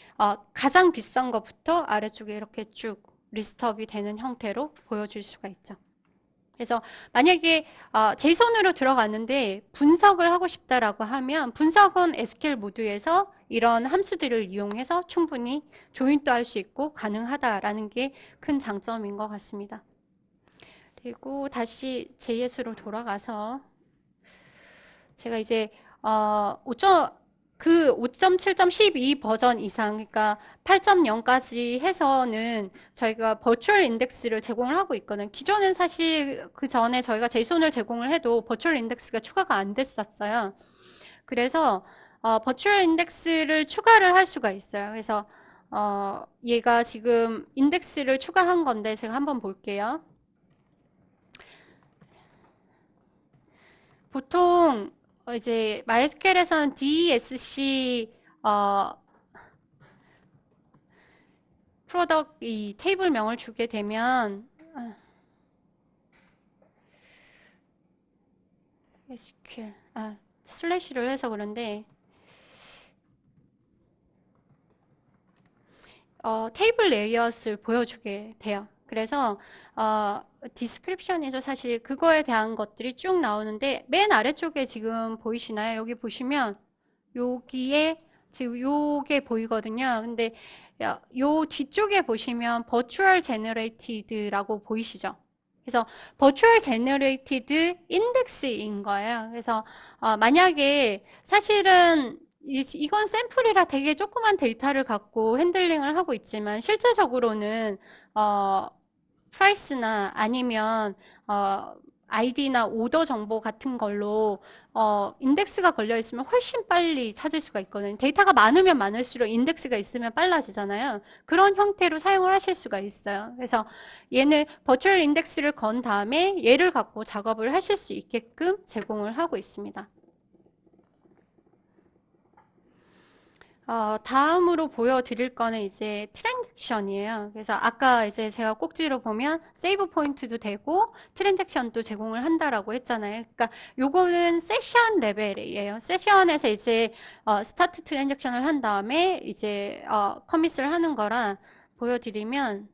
가장 비싼 것부터 아래쪽에 이렇게 쭉 리스트업이 되는 형태로 보여줄 수가 있죠. 그래서 만약에 제이손으로 들어갔는데 분석을 하고 싶다라고 하면 분석은 SQL 모드에서 이런 함수들을 이용해서 충분히 조인도 할 수 있고 가능하다라는 게 큰 장점인 것 같습니다. 그리고 다시 JS로 돌아가서 제가 이제 5.7.12 버전 이상, 그러니까 8.0까지 해서는 저희가 버추얼 인덱스를 제공을 하고 있거든요. 기존엔 사실 그 전에 저희가 제이손을 제공을 해도 버추얼 인덱스가 추가가 안 됐었어요. 그래서 버추얼 인덱스를 추가를 할 수가 있어요. 그래서 얘가 지금 인덱스를 추가한 건데 제가 한번 볼게요. 보통 이제 MySQL에서는 DSC 프로덕트 이 테이블명을 주게 되면 SQL 슬래시를 해서 그런데 테이블 레이아웃을 보여주게 돼요. 그래서 디스크립션에서 사실 그거에 대한 것들이 쭉 나오는데 맨 아래쪽에 지금 보이시나요? 여기 보시면 여기에 지금 요게 보이거든요. 근데 요 뒤쪽에 보시면 버추얼 제너레이티드라고 보이시죠? 그래서 버추얼 제너레이티드 인덱스인 거예요. 그래서 만약에 사실은 이건 샘플이라 되게 조그만 데이터를 갖고 핸들링을 하고 있지만 실제적으로는 프라이스나 아니면 아이디나 오더 정보 같은 걸로 인덱스가 걸려 있으면 훨씬 빨리 찾을 수가 있거든요. 데이터가 많으면 많을수록 인덱스가 있으면 빨라지잖아요. 그런 형태로 사용을 하실 수가 있어요. 그래서 얘는 버추얼 인덱스를 건 다음에 얘를 갖고 작업을 하실 수 있게끔 제공을 하고 있습니다. 다음으로 보여드릴 거는 이제 트랜잭션이에요. 그래서 아까 이제 제가 꼭지로 보면 세이브 포인트도 되고 트랜잭션도 제공을 한다라고 했잖아요. 그러니까 요거는 세션 레벨이에요. 세션에서 이제 스타트 트랜잭션을 한 다음에 이제 커밋을 하는 거라 보여드리면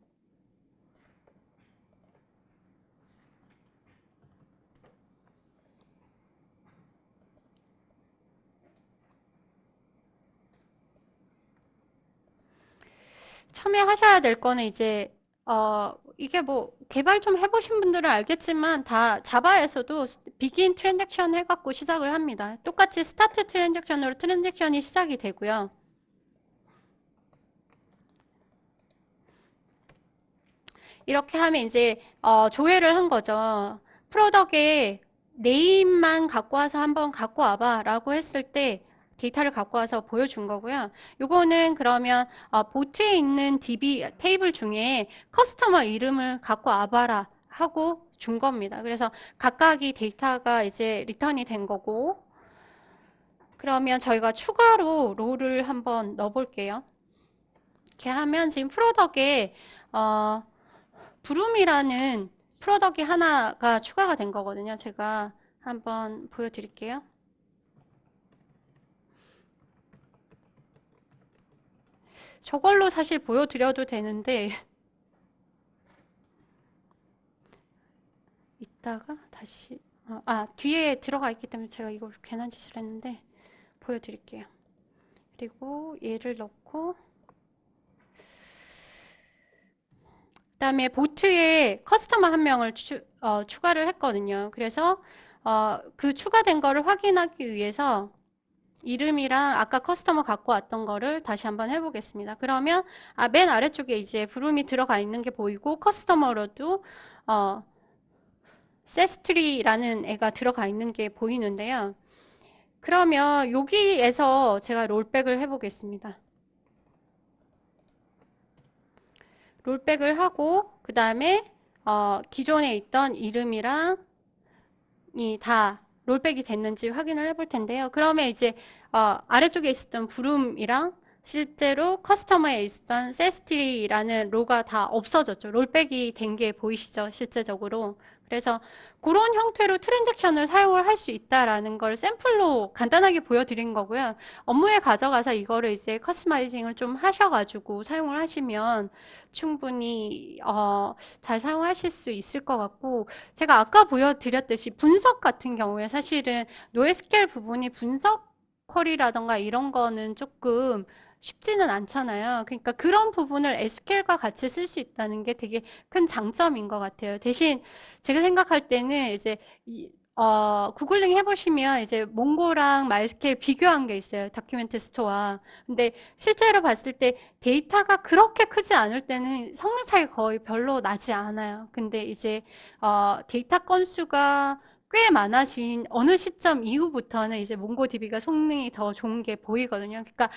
참여하셔야 될 거는 이제 이게 뭐 개발 좀 해보신 분들은 알겠지만 다 자바에서도 비긴 트랜잭션 해갖고 시작을 합니다. 똑같이 스타트 트랜잭션으로 트랜잭션이 시작이 되고요. 이렇게 하면 이제 조회를 한 거죠. 프로덕에 네임만 갖고 와서 한번 갖고 와봐 라고 했을 때 데이터를 갖고 와서 보여준 거고요. 요거는 그러면 보트에 있는 DB 테이블 중에 커스터머 이름을 갖고 와봐라 하고 준 겁니다. 그래서 각각이 데이터가 이제 리턴이 된 거고 그러면 저희가 추가로 롤을 한번 넣어 볼게요. 이렇게 하면 지금 프로덕에 브룸이라는 프로덕이 하나가 추가가 된 거거든요. 제가 한번 보여드릴게요. 저걸로 사실 보여드려도 되는데 이따가 다시 뒤에 들어가 있기 때문에 제가 이걸 괜한 짓을 했는데 보여드릴게요. 그리고 얘를 넣고 그다음에 보트에 커스터머 한 명을 추가를 했거든요. 그래서 그 추가된 거를 확인하기 위해서 이름이랑 아까 커스터머 갖고 왔던 거를 다시 한번 해보겠습니다. 그러면 맨 아래쪽에 이제 브룸이 들어가 있는 게 보이고 커스터머로도 세스트리라는 애가 들어가 있는 게 보이는데요. 그러면 여기에서 제가 롤백을 해보겠습니다. 롤백을 하고 그 다음에 기존에 있던 이름이랑 이 다 롤백이 됐는지 확인을 해볼 텐데요. 그러면 이제 아래쪽에 있었던 브룸이랑 실제로 커스터머에 있었던 세스트리라는 로가 다 없어졌죠. 롤백이 된 게 보이시죠? 실제적으로. 그래서 그런 형태로 트랜잭션을 사용을 할 수 있다라는 걸 샘플로 간단하게 보여드린 거고요. 업무에 가져가서 이거를 이제 커스터마이징을 좀 하셔가지고 사용을 하시면 충분히 잘 사용하실 수 있을 것 같고, 제가 아까 보여드렸듯이 분석 같은 경우에 사실은 노에스케일 부분이 분석 쿼리라던가 이런 거는 조금 쉽지는 않잖아요. 그러니까 그런 부분을 SQL과 같이 쓸 수 있다는 게 되게 큰 장점인 것 같아요. 대신 제가 생각할 때는 이제 구글링 해보시면 이제 몽고랑 마이스케일 비교한 게 있어요. 다큐멘트 스토어. 근데 실제로 봤을 때 데이터가 그렇게 크지 않을 때는 성능 차이가 거의 별로 나지 않아요. 근데 이제 데이터 건수가 꽤 많아진 어느 시점 이후부터는 이제 몽고DB가 성능이 더 좋은 게 보이거든요. 그러니까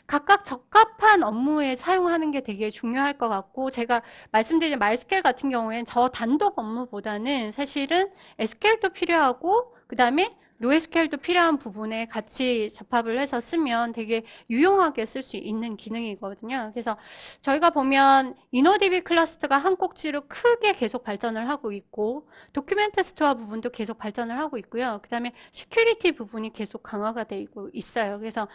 각각 적합한 업무에 사용하는 게 되게 중요할 것 같고, 제가 말씀드린 MySQL 같은 경우에는 저 단독 업무보다는 사실은 SQL도 필요하고 그 다음에 NoSQL도 필요한 부분에 같이 접합을 해서 쓰면 되게 유용하게 쓸 수 있는 기능이거든요. 그래서 저희가 보면 InnoDB 클러스터가 한 꼭지로 크게 계속 발전을 하고 있고, 도큐멘트 스토어 부분도 계속 발전을 하고 있고요. 그 다음에 시큐리티 부분이 계속 강화가 되고 있어요. 그래서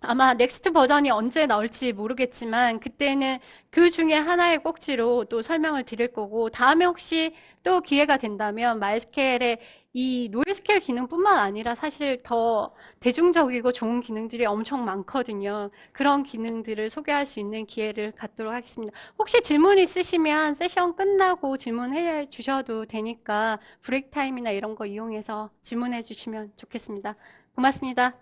아마 넥스트 버전이 언제 나올지 모르겠지만 그때는 그 중에 하나의 꼭지로 또 설명을 드릴 거고, 다음에 혹시 또 기회가 된다면 MySQL의 이 NoSQL 기능뿐만 아니라 사실 더 대중적이고 좋은 기능들이 엄청 많거든요. 그런 기능들을 소개할 수 있는 기회를 갖도록 하겠습니다. 혹시 질문 있으시면 세션 끝나고 질문해 주셔도 되니까 브레이크 타임이나 이런 거 이용해서 질문해 주시면 좋겠습니다. 고맙습니다.